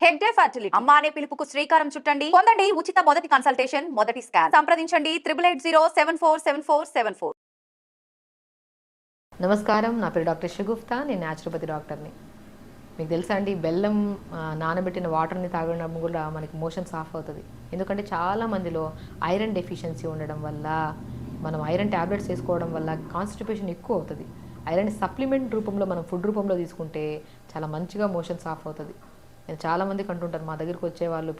Hegde fertility అమ్మ అనే పిలుపుకు శ్రీకారం చుట్టండి. పొందండి ఉచిత మొదటి కన్సల్టేషన్, మొదటి స్కాన్. సంప్రదించండి 8880744744. నమస్కారం, నా పేరు డాక్టర్ షగుఫ్తా. నేను న్యాచురోపతి డాక్టర్ని. మీకు తెలుసా అండి, బెల్లం నానబెట్టిన వాటర్ని తాగడం కూడా మనకి మోషన్స్ ఆఫ్ అవుతుంది. ఎందుకంటే చాలా మందిలో ఐరన్ డెఫిషియన్సీ ఉండడం వల్ల, మనం ఐరన్ ట్యాబ్లెట్స్ వేసుకోవడం వల్ల కాన్స్టిపేషన్ ఎక్కువ అవుతుంది. ఐరన్ సప్లిమెంట్ రూపంలో మనం ఫుడ్ రూపంలో తీసుకుంటే చాలా మంచిగా మోషన్స్ ఆఫ్ అవుతుంది. నేను చాలామందికి అంటుంటాను, మా దగ్గరికి వచ్చేవాళ్ళు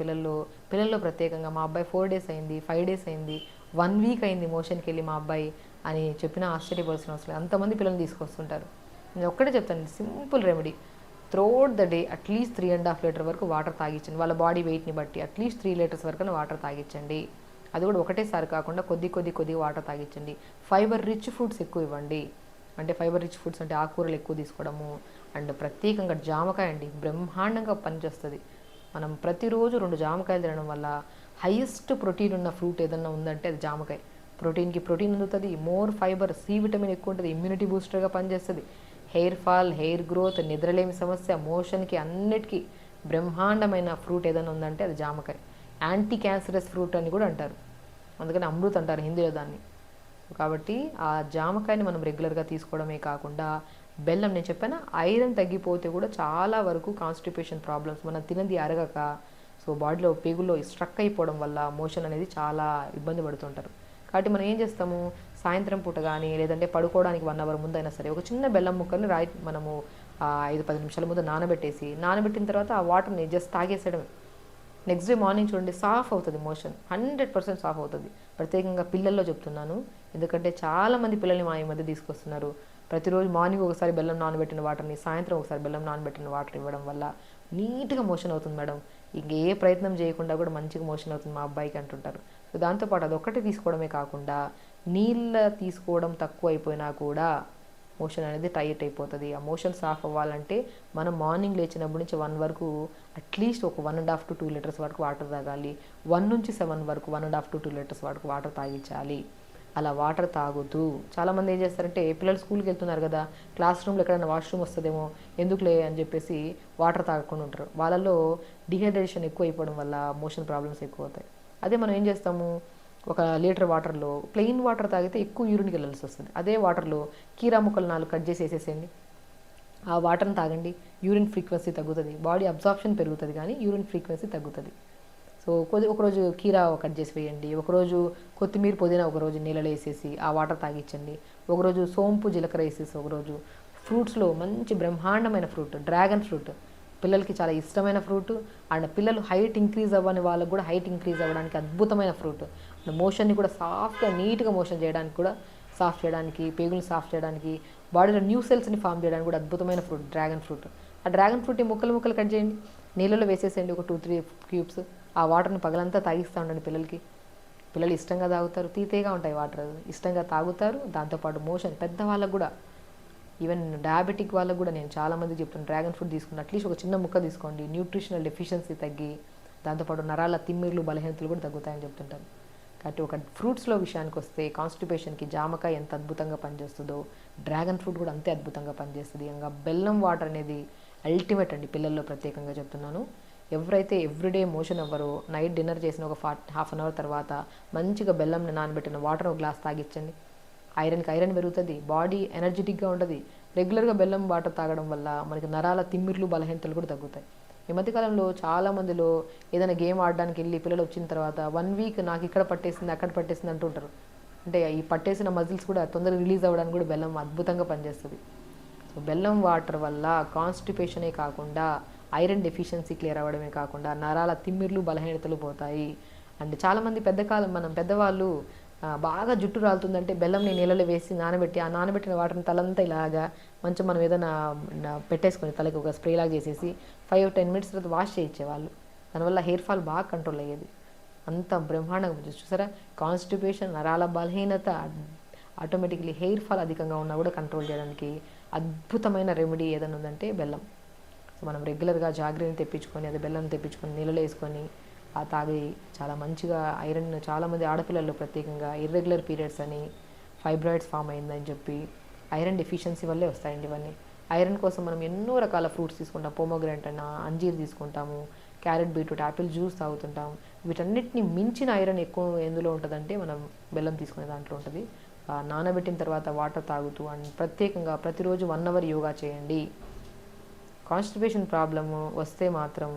పిల్లల్లో ప్రత్యేకంగా మా అబ్బాయి 4 days అయింది, 5 days అయింది, 1 week అయింది మోషన్కి వెళ్ళి మా అబ్బాయి అని చెప్పినా ఆశ్చర్యపోవాల్సిన అవసరం లేదు. అంతమంది పిల్లల్ని తీసుకొస్తుంటారు. నేను ఒక్కటే చెప్తాను, simple remedy. Throughout the day at least 3.5 litre వరకు వాటర్ తాగించండి. వాళ్ళ బాడీ వెయిట్ని బట్టి అట్లీస్ట్ 3 liters వరకు వాటర్ తాగించండి. అది కూడా ఒకటేసారి కాకుండా కొద్దిగా వాటర్ తాగించండి. ఫైబర్ రిచ్ ఫుడ్స్ ఎక్కువ ఇవ్వండి. అంటే ఫైబర్ రిచ్ ఫుడ్స్ అంటే ఆకుకూరలు ఎక్కువ తీసుకోవడము. అండ్ ప్రత్యేకంగా జామకాయ అండి బ్రహ్మాండంగా పనిచేస్తుంది. మనం ప్రతిరోజు 2 జామకాయలు తినడం వల్ల హైయెస్ట్ ప్రోటీన్ ఉన్న ఫ్రూట్ ఏదన్నా ఉందంటే అది జామకాయ. ప్రోటీన్ అందుతుంది, మోర్ ఫైబర్, సి విటమిన్ ఎక్కువ ఉంటుంది, ఇమ్యూనిటీ బూస్టర్గా పనిచేస్తుంది. హెయిర్ ఫాల్, హెయిర్ గ్రోత్, నిద్రలేమి సమస్య, మోషన్కి అన్నిటికీ బ్రహ్మాండమైన ఫ్రూట్ ఏదైనా ఉందంటే అది జామకాయ. యాంటీ క్యాన్సరస్ ఫ్రూట్ అని కూడా అంటారు, అందుకని అమృత్ అంటారు హిందీలో దాన్ని. కాబట్టి ఆ జామకాయని మనం రెగ్యులర్గా తీసుకోవడమే కాకుండా బెల్లం, నేను చెప్పాను ఐరన్ తగ్గిపోతే కూడా చాలా వరకు కాన్స్టిపేషన్ ప్రాబ్లమ్స్, మనం తినది అరగక సో బాడీలో పేగుల్లో స్ట్రక్ అయిపోవడం వల్ల మోషన్ అనేది చాలా ఇబ్బంది పడుతుంటారు. కాబట్టి మనం ఏం చేస్తాము, సాయంత్రం పూట కానీ లేదంటే పడుకోవడానికి 1 hour ముందైనా సరే ఒక చిన్న బెల్లం ముక్కల్ని మనము 5-10 నిమిషాల ముందు నానబెట్టిన తర్వాత ఆ వాటర్ని జస్ట్ తాగేసేయడమే. నెక్స్ట్ డే మార్నింగ్ చూడండి, సాఫ్ అవుతుంది మోషన్, 100% సాఫ్ అవుతుంది. ప్రత్యేకంగా పిల్లల్లో చెప్తున్నాను, ఎందుకంటే చాలామంది పిల్లల్ని మా ఈ మధ్య తీసుకొస్తున్నారు. ప్రతిరోజు మార్నింగ్ ఒకసారి బెల్లం నానబెట్టిన వాటర్ని, సాయంత్రం ఒకసారి బెల్లం నానబెట్టిన వాటర్ ఇవ్వడం వల్ల నీట్గా మోషన్ అవుతుంది మేడం. ఇంకే ప్రయత్నం చేయకుండా కూడా మంచిగా మోషన్ అవుతుంది మా అబ్బాయికి అంటుంటారు. సో దాంతోపాటు అదొక్కటి తీసుకోవడమే కాకుండా నీళ్ళ తీసుకోవడం తక్కువ అయిపోయినా కూడా మోషన్ అనేది టైట్ అయిపోతుంది. ఆ మోషన్ సాఫ్ అవ్వాలంటే మనం మార్నింగ్ లేచినప్పటి నుంచి 1 వరకు అట్లీస్ట్ ఒక 1.5 to 2 liters వరకు వాటర్ తాగాలి. 1 నుంచి 7 వరకు 1.5 to 2 liters వరకు వాటర్ తాగించాలి. అలా వాటర్ తాగుతూ చాలామంది ఏం చేస్తారంటే, పిల్లలు స్కూల్కి వెళ్తున్నారు కదా, క్లాస్ రూమ్లో ఎక్కడైనా వాష్రూమ్ వస్తుందేమో ఎందుకులే అని చెప్పేసి వాటర్ తాగకుండా ఉంటారు. వాళ్ళలో డిహైడ్రేషన్ ఎక్కువ అయిపోవడం వల్ల మోషన్ ప్రాబ్లమ్స్ ఎక్కువ అవుతాయి. అదే మనం ఏం చేస్తాము, 1 లీటర్ వాటర్లో ప్లెయిన్ వాటర్ తాగితే ఎక్కువ యూరిన్కి వెళ్ళాల్సి వస్తుంది. అదే వాటర్లో కీరా ముక్కలు 4 కట్ చేసి వేసేసేయండి, ఆ వాటర్ని తాగండి. యూరిన్ ఫ్రీక్వెన్సీ తగ్గుతుంది, బాడీ అబ్జార్ప్షన్ పెరుగుతుంది కానీ యూరిన్ ఫ్రీక్వెన్సీ తగ్గుతుంది. సో ఒకరోజు కీరా కట్ చేసి వేయండి, ఒకరోజు కొత్తిమీర పుదీనా ఒకరోజు నీళ్ళలో వేసేసి ఆ వాటర్ తాగించండి, ఒకరోజు సోంపు జీలకర్ర వేసేసి, ఒకరోజు ఫ్రూట్స్లో మంచి బ్రహ్మాండమైన ఫ్రూట్ డ్రాగన్ ఫ్రూట్, పిల్లలకి చాలా ఇష్టమైన ఫ్రూట్. అండ్ పిల్లలు హైట్ ఇంక్రీజ్ అవ్వని వాళ్ళకు కూడా హైట్ ఇంక్రీజ్ అవ్వడానికి అద్భుతమైన ఫ్రూట్. అండ్ మోషన్ని కూడా సాఫ్ట్గా నీట్గా మోషన్ చేయడానికి కూడా, సాఫ్ట్ చేయడానికి, పేగులను సాఫ్ట్ చేయడానికి, బాడీలో న్యూ సెల్స్ని ఫామ్ చేయడానికి కూడా అద్భుతమైన ఫ్రూట్ డ్రాగన్ ఫ్రూట్. ఆ డ్రాగన్ ఫ్రూట్ని ముక్కలు కట్ చేయండి, నీళ్ళలో వేసేసేయండి ఒక 2-3 cubes. ఆ వాటర్ని పగలంతా తాగిస్తూ ఉండండి పిల్లలకి. పిల్లలు ఇష్టంగా తాగుతారు, తీతేగా ఉంటాయి వాటర్, ఇష్టంగా తాగుతారు. దాంతోపాటు మోషన్ పెద్దవాళ్ళకు కూడా, ఈవెన్ డయాబెటిక్ వాళ్ళకు కూడా నేను చాలామంది చెప్తాను, డ్రాగన్ ఫ్రూట్ తీసుకుని అట్లీస్ట్ ఒక చిన్న ముక్క తీసుకోండి, న్యూట్రిషనల్ డెఫిషియన్సీ తగ్గి దాంతోపాటు నరాల తిమ్మిర్లు, బలహీనతలు కూడా తగ్గుతాయని చెప్తుంటాను. కాబట్టి ఒక ఫ్రూట్స్లో విషయానికి వస్తే కాన్స్టిపేషన్కి జామకాయ ఎంత అద్భుతంగా పనిచేస్తుందో డ్రాగన్ ఫ్రూట్ కూడా అంతే అద్భుతంగా పనిచేస్తుంది. ఇంకా బెల్లం వాటర్ అనేది అల్టిమేట్ అండి, పిల్లల్లో ప్రత్యేకంగా చెప్తున్నాను. ఎవరైతే ఎవ్రీడే మోషన్ అవ్వరో నైట్ డిన్నర్ చేసిన ఒక హాఫ్ అన్ అవర్ తర్వాత మంచిగా బెల్లంని నానబెట్టిన వాటర్ ఒక గ్లాస్ తాగించండి. ఐరన్ పెరుగుతుంది, బాడీ ఎనర్జెటిక్గా ఉంటుంది. రెగ్యులర్గా బెల్లం వాటర్ తాగడం వల్ల మనకి నరాల తిమ్మిర్లు, బలహీనతలు కూడా తగ్గుతాయి. ఈ మధ్యకాలంలో చాలామందిలో ఏదైనా గేమ్ ఆడడానికి వెళ్ళి పిల్లలు వచ్చిన తర్వాత 1 week నాకు ఇక్కడ పట్టేసింది అక్కడ పట్టేసింది అంటుంటారు. అంటే ఈ పట్టేసిన మజిల్స్ కూడా తొందరగా రిలీజ్ అవ్వడానికి కూడా బెల్లం అద్భుతంగా పనిచేస్తుంది. సో బెల్లం వాటర్ వల్ల కాన్స్టిపేషనే కాకుండా ఐరన్ డెఫిషియన్సీ క్లియర్ అవ్వడమే కాకుండా నరాల తిమ్మిర్లు, బలహీనతలు పోతాయి. అండ్ చాలామంది పెద్దవాళ్ళు బాగా జుట్టు రాలుతుందంటే బెల్లంని నీళ్ళలో వేసి నానబెట్టి, ఆ నానబెట్టిన వాటర్ని తలంతా ఇలాగా మంచి మనం ఏదైనా పెట్టేసుకొని తలకి ఒక స్ప్రే లాగా చేసేసి 5-10 minutes తర్వాత వాష్ చేయించేవాళ్ళు. దానివల్ల హెయిర్ ఫాల్ బాగా కంట్రోల్ అయ్యేది. అంత బ్రహ్మాండంగా చూసారా, కాన్స్టిపేషన్, నరాల బలహీనత, ఆటోమేటిక్లీ హెయిర్ ఫాల్ అధికంగా ఉన్నా కూడా కంట్రోల్ చేయడానికి అద్భుతమైన రెమెడీ ఏదైనా ఉందంటే బెల్లం. సో మనం రెగ్యులర్గా జాగ్రత్తని తెప్పించుకొని, అది బెల్లం తెప్పించుకొని నీళ్ళలో వేసుకొని ఆ తాగి చాలా మంచిగా ఐరన్, చాలామంది ఆడపిల్లల్లో ప్రత్యేకంగా ఇర్రెగ్యులర్ పీరియడ్స్ అని, ఫైబ్రాయిడ్స్ ఫామ్ అయిందని చెప్పి ఐరన్ డెఫిషియన్సీ వల్లే వస్తాయండి ఇవన్నీ. ఐరన్ కోసం మనం ఎన్నో రకాల ఫ్రూట్స్ తీసుకుంటాం, పోమోగ్రానైట్ అయినా అంజీర్ తీసుకుంటాము, క్యారెట్, బీట్రూట్, యాపిల్ జ్యూస్ తాగుతుంటాం. వీటన్నిటిని మించిన ఐరన్ ఎక్కువ ఎందులో ఉంటుందంటే మనం బెల్లం తీసుకునే దాంట్లో ఉంటుంది. నానబెట్టిన తర్వాత వాటర్ తాగుతూ అండ్ ప్రత్యేకంగా ప్రతిరోజు 1 అవర్ యోగా చేయండి. కాన్స్టిపేషన్ ప్రాబ్లము వస్తే మాత్రం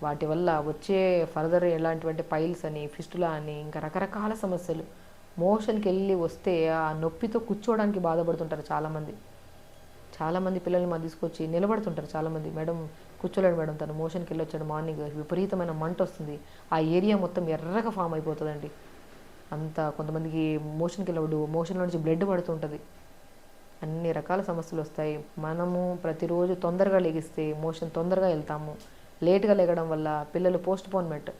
వాటి వల్ల వచ్చే ఫర్దర్ ఎలాంటివంటే పైల్స్ అని, ఫిస్టులా అని, ఇంకా రకరకాల సమస్యలు. మోషన్కి వెళ్ళి వస్తే ఆ నొప్పితో కూర్చోవడానికి బాధపడుతుంటారు చాలామంది పిల్లల్ని మా తీసుకొచ్చి నిలబడుతుంటారు. చాలామంది, మేడం కూర్చోలేడు మేడం, తను మోషన్కి వెళ్ళి వచ్చాడు, మార్నింగ్ విపరీతమైన మంట వస్తుంది, ఆ ఏరియా మొత్తం ఎర్రగా ఫామ్ అయిపోతుందండి. అంత కొంతమందికి మోషన్కి వెళ్ళినప్పుడు మోషన్లో నుంచి బ్లడ్ పడుతుంటుంది. అన్ని రకాల సమస్యలు వస్తాయి. మనము ప్రతిరోజు తొందరగా లెగిస్తే మోషన్ తొందరగా వెళ్తాము. లేట్గా లెగడం వల్ల పిల్లలు పోస్ట్పోన్మెంట్,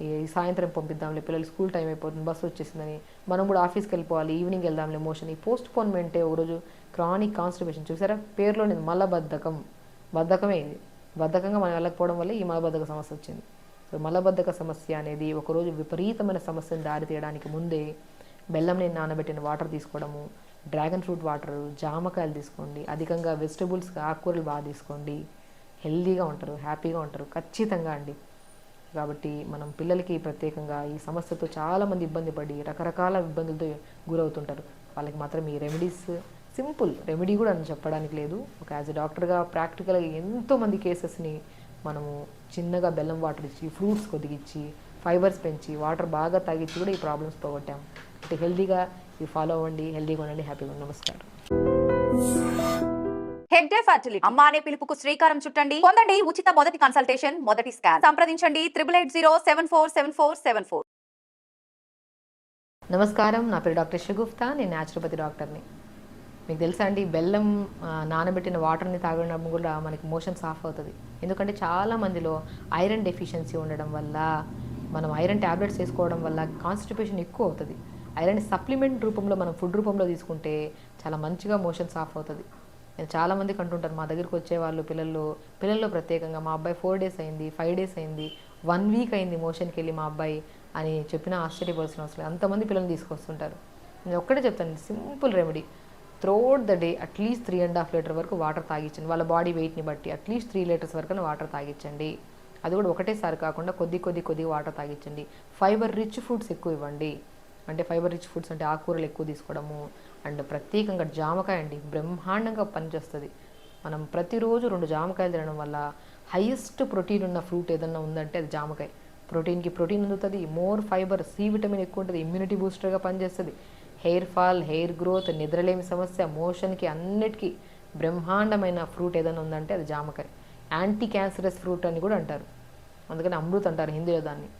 ఈ సాయంత్రం పంపిద్దాంలే, పిల్లలు స్కూల్ టైం అయిపోతుంది, బస్సు వచ్చేసిందని, మనం కూడా ఆఫీస్కి వెళ్ళిపోవాలి, ఈవినింగ్ వెళ్దాంలే, మోషన్. ఈ పోస్ట్పోన్మెంటే ఒకరోజు క్రానిక్ కాన్స్టిపేషన్. చూసారా, పేరులోని బద్ధకమే ఇది. బద్ధకంగా మనం వెళ్ళకపోవడం వల్ల ఈ మలబద్ధక సమస్య వచ్చింది. సో మలబద్ధక సమస్య అనేది ఒకరోజు విపరీతమైన సమస్యను దారితీయడానికి ముందే బెల్లంని నానబెట్టిన వాటర్ తీసుకోవడము, డ్రాగన్ ఫ్రూట్ వాటర్, జామకాయలు తీసుకోండి, అధికంగా వెజిటబుల్స్, ఆకుకూరలు బాగా తీసుకోండి, హెల్దీగా ఉంటారు, హ్యాపీగా ఉంటారు ఖచ్చితంగా అండి. కాబట్టి మనం పిల్లలకి ప్రత్యేకంగా ఈ సమస్యతో చాలామంది ఇబ్బంది పడి రకరకాల ఇబ్బందులతో గురవుతుంటారు. వాళ్ళకి మాత్రం ఈ రెమెడీస్, సింపుల్ రెమెడీ కూడా అని చెప్పడానికి లేదు, ఒక యాజ్ ఎ డాక్టర్గా ప్రాక్టికల్గా ఎంతోమంది కేసెస్ని మనము చిన్నగా బెల్లం వాటర్ ఇచ్చి, ఫ్రూట్స్ కొద్దిగిచ్చి, ఫైబర్స్ పెంచి, వాటర్ బాగా తాగించి కూడా ఈ ప్రాబ్లమ్స్ పోగొట్టాం. అంటే హెల్దీగా ఇవి ఫాలో అవ్వండి, హెల్దీగా ఉండండి, హ్యాపీగా ఉండండి. నమస్కారం. హెగ్డే ఫర్టిలిటీ అమ్మ అనే పిలుపుకు శ్రీకారం చుట్టండి. పొందండి ఉచిత మొదటి కన్సల్టేషన్, మొదటి స్కాన్. సంప్రదించండి 8880747474. నమస్కారం, నా పేరు డాక్టర్ షగుఫ్తా, నేను న్యాచురోపతి డాక్టర్ని. మీకు తెలుసా అండి, బెల్లం నానబెట్టిన వాటర్ని తాగడం కూడా మనకి మోషన్స్ ఆఫ్ అవుతుంది. ఎందుకంటే చాలా మందిలో ఐరన్ డెఫిషియన్సీ ఉండడం వల్ల, మనం ఐరన్ ట్యాబ్లెట్స్ వేసుకోవడం వల్ల కాన్స్టిపేషన్ ఎక్కువ అవుతుంది. ఐరన్ సప్లిమెంట్ రూపంలో మనం ఫుడ్ రూపంలో తీసుకుంటే చాలా మంచిగా మోషన్స్ ఆఫ్ అవుతుంది. నేను చాలామందికి అంటుంటాను, మా దగ్గరికి వచ్చేవాళ్ళు పిల్లల్లో ప్రత్యేకంగా, మా అబ్బాయి 4 days అయింది, 5 days అయింది, 1 week అయింది మోషన్కి వెళ్ళి మా అబ్బాయి అని చెప్పినా ఆశ్చర్యపోవాల్సిన అవసరం లేదు. అంతమంది పిల్లల్ని తీసుకొస్తుంటారు. నేను ఒక్కటే చెప్తాను, simple remedy. Throughout the day at least 3.5 litre వరకు వాటర్ తాగించండి. వాళ్ళ బాడీ వెయిట్ని బట్టి అట్లీస్ట్ 3 liters వరకు వాటర్ తాగించండి. అది కూడా ఒకటేసారి కాకుండా కొద్ది వాటర్ తాగించండి. ఫైబర్ రిచ్ ఫుడ్స్ ఎక్కువ ఇవ్వండి. అంటే ఫైబర్ రిచ్ ఫుడ్స్ అంటే ఆకుకూరలు ఎక్కువ తీసుకోవడము, అండ్ ప్రత్యేకంగా జామకాయ అండి బ్రహ్మాండంగా పనిచేస్తుంది. మనం ప్రతిరోజు 2 జామకాయలు తినడం వల్ల హైయెస్ట్ ప్రోటీన్ ఉన్న ఫ్రూట్ ఏదన్నా ఉందంటే అది జామకాయ. ప్రోటీన్కి ప్రోటీన్ అందుతుంది, మోర్ ఫైబర్, సి విటమిన్ ఎక్కువ ఉంటుంది, ఇమ్యూనిటీ బూస్టర్గా పనిచేస్తుంది. హెయిర్ ఫాల్, హెయిర్ గ్రోత్, నిద్రలేమి సమస్య, మోషన్కి అన్నిటికీ బ్రహ్మాండమైన ఫ్రూట్ ఏదైనా ఉందంటే అది జామకాయ. యాంటీ క్యాన్సరస్ ఫ్రూట్ అని కూడా అంటారు, అందుకని అమృత్ అంటారు హిందీలో దాన్ని.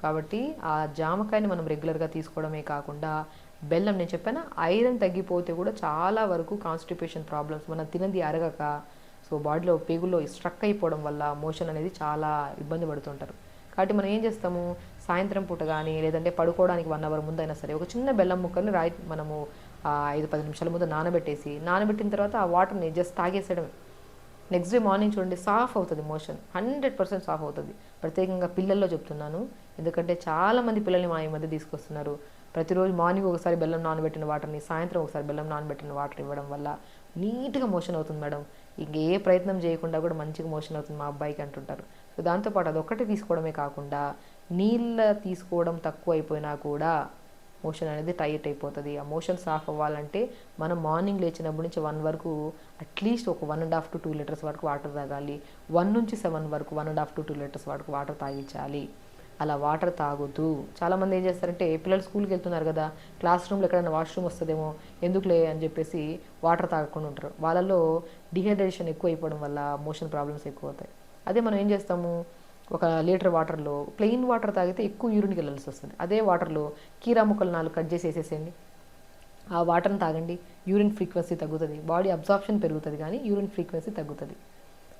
కాబట్టి ఆ జామకాయని మనం రెగ్యులర్గా తీసుకోవడమే కాకుండా బెల్లం, నేను చెప్పాను ఐరన్ తగ్గిపోతే కూడా చాలా వరకు కాన్స్టిపేషన్ ప్రాబ్లమ్స్, మనం తినది అరగక, సో బాడీలో పేగుల్లో స్ట్రక్ అయిపోవడం వల్ల మోషన్ అనేది చాలా ఇబ్బంది పడుతుంటారు. కాబట్టి మనం ఏం చేస్తాము, సాయంత్రం పూట కానీ లేదంటే పడుకోవడానికి 1 hour ముందు అయినా సరే ఒక చిన్న బెల్లం ముక్కల్ని మనము 5-10 నిమిషాల ముందు నానబెట్టిన తర్వాత ఆ వాటర్ని జస్ట్ తాగేసేయడమే. నెక్స్ట్ డే మార్నింగ్ చూడండి, సాఫ్ అవుతుంది మోషన్, 100% సాఫ్ అవుతుంది. ప్రత్యేకంగా పిల్లల్లో చెప్తున్నాను, ఎందుకంటే చాలామంది పిల్లల్ని మా ఈ మధ్య తీసుకొస్తున్నారు. ప్రతిరోజు మార్నింగ్ ఒకసారి బెల్లం నానబెట్టిన వాటర్ని, సాయంత్రం ఒకసారి బెల్లం నానబెట్టిన వాటర్ ఇవ్వడం వల్ల నీట్గా మోషన్ అవుతుంది మేడం, ఇంక ఏ ప్రయత్నం చేయకుండా కూడా మంచిగా మోషన్ అవుతుంది మా అబ్బాయికి అంటుంటారు. సో దాంతోపాటు అదొక్కటి తీసుకోవడమే కాకుండా నీళ్ళ తీసుకోవడం తక్కువ అయిపోయినా కూడా మోషన్ అనేది టైట్ అయిపోతుంది. ఆ మోషన్ సాఫ్ అవ్వాలంటే మనం మార్నింగ్ లేచినప్పటి నుంచి 1 వరకు అట్లీస్ట్ ఒక 1.5 to 2 liters వరకు వాటర్ తాగాలి. 1 నుంచి 7 వరకు 1.5 to 2 liters వరకు వాటర్ తాగించాలి. అలా వాటర్ తాగుతూ చాలామంది ఏం చేస్తారంటే, పిల్లలు స్కూల్కి వెళ్తున్నారు కదా, క్లాస్ రూమ్లో ఎక్కడైనా వాష్రూమ్ వస్తుందేమో ఎందుకులే అని చెప్పేసి వాటర్ తాగకుండా ఉంటారు. వాళ్ళలో డిహైడ్రేషన్ ఎక్కువ అయిపోవడం వల్ల మోషన్ ప్రాబ్లమ్స్ ఎక్కువ అవుతాయి. అదే మనం ఏం చేస్తాము, 1 లీటర్ వాటర్లో ప్లెయిన్ వాటర్ తాగితే ఎక్కువ యూరిన్కి వెళ్ళాల్సి వస్తుంది. అదే వాటర్లో కీరా ముక్కలు 4 కట్ చేసి వేసేసేయండి, ఆ వాటర్ని తాగండి, యూరిన్ ఫ్రీక్వెన్సీ తగ్గుతుంది, బాడీ అబ్జార్ప్షన్ పెరుగుతుంది కానీ యూరిన్ ఫ్రీక్వెన్సీ తగ్గుతుంది.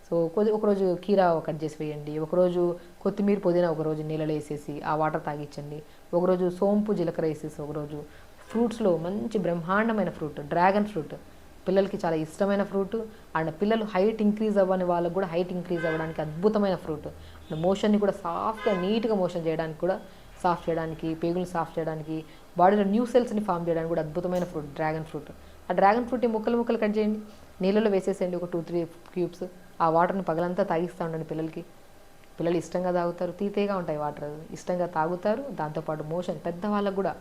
సో ఒకరోజు కీరా కట్ చేసి వేయండి, ఒకరోజు కొత్తిమీర పుదీనా ఒకరోజు నీళ్ళలో వేసేసి ఆ వాటర్ తాగించండి, ఒకరోజు సోంపు జీలకర్ర వేసేసి, ఒకరోజు ఫ్రూట్స్లో మంచి బ్రహ్మాండమైన ఫ్రూట్ డ్రాగన్ ఫ్రూట్, పిల్లలకి చాలా ఇష్టమైన ఫ్రూట్. అండ్ పిల్లలు హైట్ ఇంక్రీజ్ అవ్వని వాళ్ళకు కూడా హైట్ ఇంక్రీజ్ అవ్వడానికి అద్భుతమైన ఫ్రూట్. అండ్ మోషన్ని కూడా సాఫ్ట్గా నీట్గా మోషన్ చేయడానికి కూడా, సాఫ్ చేయడానికి, పేగులు సాఫ్ చేయడానికి, బాడీలో న్యూ సెల్స్ని ఫామ్ చేయడానికి కూడా అద్భుతమైన ఫ్రూట్ డ్రాగన్ ఫ్రూట్. ఆ డ్రాగన్ ఫ్రూట్ని ముక్కలు కట్ చేయండి, నీళ్ళలో వేసేసేయండి ఒక 2-3 క్యూబ్స్. ఆ వాటర్ని పగలంతా తాగిస్తూ ఉండండి పిల్లలకి. పిల్లలు ఇష్టంగా తాగుతారు, తీతేగా ఉంటాయి వాటర్, ఇష్టంగా తాగుతారు. దాంతోపాటు మోషన్ పెద్దవాళ్ళకు కూడా,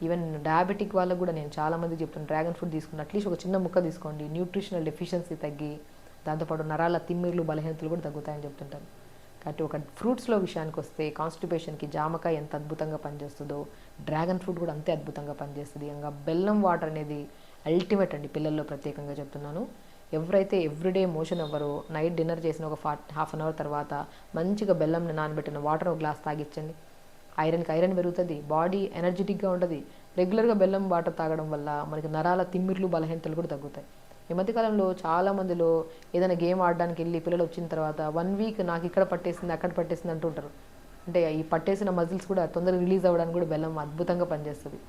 ఈవెన్ డయాబెటిక్ వాళ్ళకు కూడా నేను చాలామంది చెప్తాను, డ్రాగన్ ఫ్రూట్ తీసుకుని అట్లీస్ట్ ఒక చిన్న ముక్క తీసుకోండి, న్యూట్రిషనల్ డెఫిషియన్సీ తగ్గి దాంతోపాటు నరాల తిమ్మిర్లు బలహీనతలు కూడా తగ్గుతాయని చెప్తుంటాను. కాబట్టి ఒక ఫ్రూట్స్లో విషయానికి వస్తే కాన్స్టిపేషన్కి జామకాయ ఎంత అద్భుతంగా పనిచేస్తుందో డ్రాగన్ ఫ్రూట్ కూడా అంతే అద్భుతంగా పనిచేస్తుంది. ఇంకా బెల్లం వాటర్ అనేది అల్టిమేట్ అండి, పిల్లల్లో ప్రత్యేకంగా చెప్తున్నాను. ఎవరైతే ఎవ్రీడే మోషన్ అవ్వరో నైట్ డిన్నర్ చేసిన ఒక హాఫ్ అన్ అవర్ తర్వాత మంచిగా బెల్లంని నానబెట్టిన వాటర్ ఒక గ్లాస్ తాగించండి. ఐరన్ పెరుగుతుంది, బాడీ ఎనర్జెటిక్గా ఉంటుంది. రెగ్యులర్గా బెల్లం వాటర్ తాగడం వల్ల మనకి నరాల తిమ్మిర్లు బలహీనతలు కూడా తగ్గుతాయి. ఈ మధ్యకాలంలో చాలామందిలో ఏదైనా గేమ్ ఆడడానికి వెళ్ళి పిల్లలు వచ్చిన తర్వాత 1 వీక్ నాకు ఇక్కడ పట్టేసింది అక్కడ పట్టేసింది అంటుంటారు. అంటే ఈ పట్టేసిన మజిల్స్ కూడా తొందరగా రిలీజ్ అవ్వడానికి కూడా బెల్లం అద్భుతంగా పనిచేస్తుంది.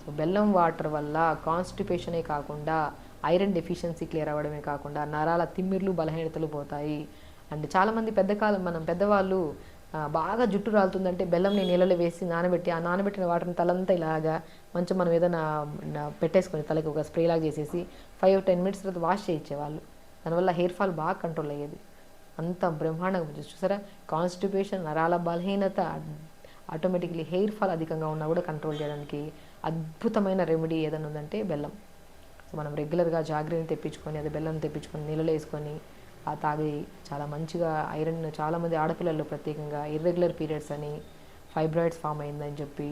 సో బెల్లం వాటర్ వల్ల కాన్స్టిపేషనే కాకుండా ఐరన్ డెఫిషియన్సీ క్లియర్ అవ్వడమే కాకుండా నరాల తిమ్మిర్లు బలహీనతలు పోతాయి. అండ్ చాలామంది పెద్దవాళ్ళు బాగా జుట్టు రాలుతుందంటే బెల్లంని నీళ్ళలో వేసి నానబెట్టి ఆ నానబెట్టిన వాటర్ని తలంతా ఇలాగా మంచిగా మనం ఏదైనా పెట్టేసుకొని తలకి ఒక స్ప్రే లాగా చేసేసి 5-10 మినిట్స్ తర్వాత వాష్ చేయించేవాళ్ళు. దానివల్ల హెయిర్ ఫాల్ బాగా కంట్రోల్ అయ్యేది. అంత బ్రహ్మాండంగా చూసారా, కాన్స్టిపేషన్, నరాల బలహీనత, ఆటోమేటిక్లీ హెయిర్ ఫాల్ అధికంగా ఉన్నా కూడా కంట్రోల్ చేయడానికి అద్భుతమైన రెమెడీ ఏదైనా ఉందంటే బెల్లం. సో మనం రెగ్యులర్గా జాగ్రత్తని తెప్పించుకొని అది బెల్లం తెప్పించుకొని నీళ్ళలో వేసుకొని ఆ తాగి చాలా మంచిగా ఐరన్, చాలామంది ఆడపిల్లల్లో ప్రత్యేకంగా ఇర్రెగ్యులర్ పీరియడ్స్ అని, ఫైబ్రాయిడ్స్ ఫామ్ అయిందని చెప్పి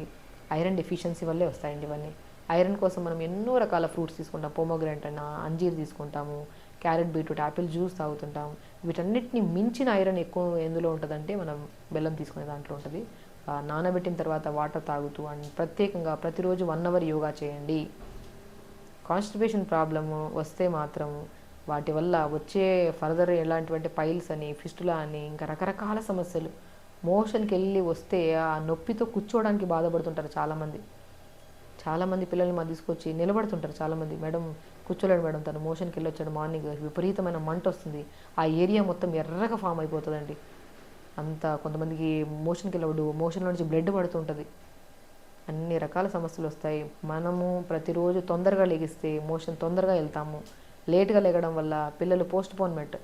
ఐరన్ డెఫిషియన్సీ వల్లే వస్తాయండి ఇవన్నీ. ఐరన్ కోసం మనం ఎన్నో రకాల ఫ్రూట్స్ తీసుకుంటాం, పోమోగ్రానైట్ అన్న, అంజీర్ తీసుకుంటాము, క్యారెట్, బీట్రూట్, యాపిల్ జ్యూస్ తాగుతుంటాం. వీటన్నిటిని మించిన ఐరన్ ఎక్కువ ఎందులో ఉంటుందంటే మనం బెల్లం తీసుకునే దాంట్లో ఉంటుంది. నానబెట్టిన తర్వాత వాటర్ తాగుతూ అండ్ ప్రత్యేకంగా ప్రతిరోజు 1 అవర్ యోగా చేయండి. కాన్స్టిపేషన్ ప్రాబ్లము వస్తే మాత్రం వాటి వల్ల వచ్చే ఫర్దర్ ఎలాంటివంటే పైల్స్ అని, ఫిస్టులా అని, ఇంకా రకరకాల సమస్యలు. మోషన్కి వెళ్ళి వస్తే ఆ నొప్పితో కూర్చోవడానికి బాధపడుతుంటారు చాలామంది పిల్లల్ని మా తీసుకొచ్చి నిలబడుతుంటారు. చాలామంది, మేడం కూర్చోలేడు మేడం, తను మోషన్కి వెళ్ళి వచ్చాడు, మార్నింగ్ విపరీతమైన మంట వస్తుంది, ఆ ఏరియా మొత్తం ఎర్రగా ఫామ్ అయిపోతుందండి. కొంతమందికి మోషన్కి వెళ్ళవడు, మోషన్లో నుంచి బ్లడ్ పడుతుంటుంది. అన్ని రకాల సమస్యలు వస్తాయి. మనము ప్రతిరోజు తొందరగా లెగిస్తే మోషన్ తొందరగా వెళ్తాము. లేట్గా లేగడం వల్ల పిల్లలు పోస్ట్పోన్మెంట్,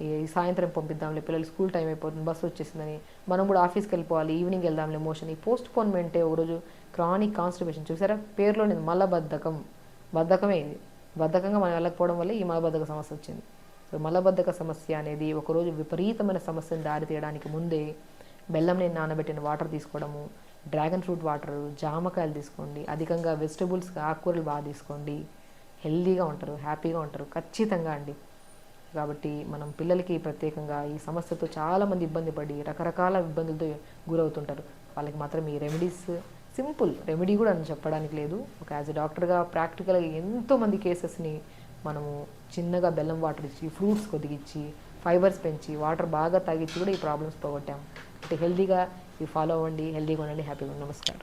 ఈ సాయంత్రం పంపిద్దాంలే, పిల్లలు స్కూల్ టైం అయిపోతుంది, బస్సు వచ్చేసిందని, మనం కూడా ఆఫీస్కి వెళ్ళిపోవాలి, ఈవినింగ్ వెళ్దాంలే, మోషన్. ఈ పోస్ట్పోన్మెంటే ఒకరోజు క్రానిక్ కాన్స్టిపేషన్. చూసారా, పేరులోని బద్ధకమే ఇది. బద్ధకంగా మనం వెళ్ళకపోవడం వల్ల ఈ మలబద్ధక సమస్య వచ్చింది. సో మలబద్ధక సమస్య అనేది ఒకరోజు విపరీతమైన సమస్యను దారి తీయడానికి ముందే బెల్లంని నానబెట్టిన వాటర్ తీసుకోవడము, డ్రాగన్ ఫ్రూట్ వాటర్, జామకాయలు తీసుకోండి, అధికంగా వెజిటబుల్స్, ఆకుకూరలు బాగా తీసుకోండి, హెల్దీగా ఉంటారు, హ్యాపీగా ఉంటారు ఖచ్చితంగా అండి. కాబట్టి మనం పిల్లలకి ప్రత్యేకంగా ఈ సమస్యతో చాలామంది ఇబ్బంది పడి రకరకాల ఇబ్బందులతో గురవుతుంటారు. వాళ్ళకి మాత్రం ఈ రెమెడీస్, సింపుల్ రెమెడీ కూడా అని చెప్పడానికి లేదు, ఒక యాజ్ ఎ డాక్టర్గా ప్రాక్టికల్గా ఎంతోమంది కేసెస్ని మనము చిన్నగా బెల్లం వాటర్ ఇచ్చి, ఫ్రూట్స్ కొద్దిగిచ్చి, ఫైబర్స్ పెంచి, వాటర్ బాగా తాగిచ్చి కూడా ఈ ప్రాబ్లమ్స్ పోగొట్టాము. అంటే హెల్దీగా ఇవి ఫాలో అవ్వండి, హెల్దీగా ఉండండి, హ్యాపీగా ఉండండి. నమస్కారం.